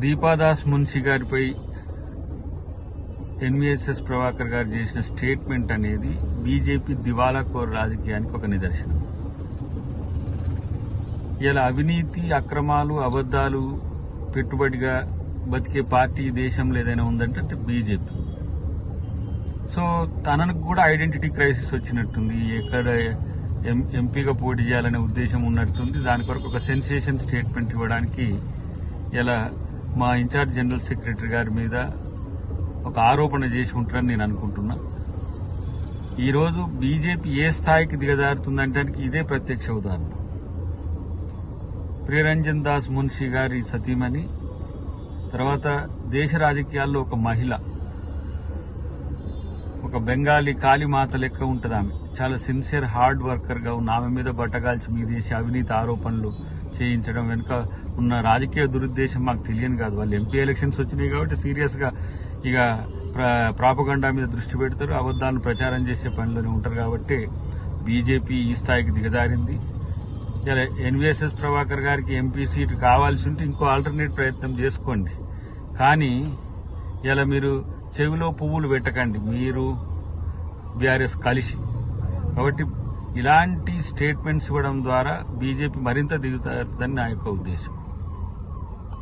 దీపాదాస్ మున్షి గారిపై ఎన్వీఎస్ఎస్ ప్రభాకర్ గారు చేసిన స్టేట్మెంట్ అనేది బీజేపీ దివాలాకోరు రాజకీయానికి ఒక నిదర్శనం. ఇలా అవినీతి, అక్రమాలు, అబద్దాలు పెట్టుబడిగా బతికే పార్టీ దేశంలో ఏదైనా ఉందంటే బీజేపీ. సో తనకు కూడా ఐడెంటిటీ క్రైసిస్ వచ్చినట్టుంది. ఎక్కడ ఎంపీగా పోటీ చేయాలనే ఉద్దేశం ఉన్నట్టుంది. దాని కొరకు ఒక సెన్సేషన్ స్టేట్మెంట్ ఇవ్వడానికి ఇలా మా ఇన్ఛార్జ్ జనరల్ సెక్రటరీ గారి మీద ఒక ఆరోపణ చేసి ఉంటారని నేను అనుకుంటున్నా. ఈరోజు బీజేపీ ఏ స్థాయికి దిగజారుతుందంటే ఇదే ప్రత్యక్ష ఉదాహరణ. ప్రియరంజన్ దాస్ మున్షి గారి సతీమణి, తర్వాత దేశ రాజకీయాల్లో ఒక మహిళ, ఒక బెంగాలీ కాళీమాత లెక్క ఉంటుంది. ఆమె చాలా సిన్సియర్ హార్డ్ వర్కర్ గా ఉన్న ఆమె మీద బట్టగాల్చి మీదేసి అవినీతి ఆరోపణలు చేయించడం వెనుక ఉన్న రాజకీయ దురుద్దేశం మాకు తెలియని కాదు. వాళ్ళు ఎంపీ ఎలక్షన్స్ వచ్చినాయి కాబట్టి సీరియస్ గా ఇక ప్రాపగండా మీద దృష్టి పెడతారు, అబద్దాలను ప్రచారం చేసే పనిలోనే ఉంటారు. కాబట్టి బీజేపీ ఈ స్థాయికి దిగజారింది. ఇలా ఎన్వీఎస్ఎస్ ప్రభాకర్ గారికి ఎంపీ సీటు కావాల్సి ఉంటే ఇంకో ఆల్టర్నేట్ ప్రయత్నం చేసుకోండి. కానీ ఇలా మీరు చెవిలో పువ్వులు పెట్టకండి, మీరు బీఆర్ఎస్ కలిసి. కాబట్టి ఇలాంటి స్టేట్మెంట్స్ ఇవ్వడం ద్వారా బీజేపీ మరింత దిగుతారని నా యొక్క ఉద్దేశం.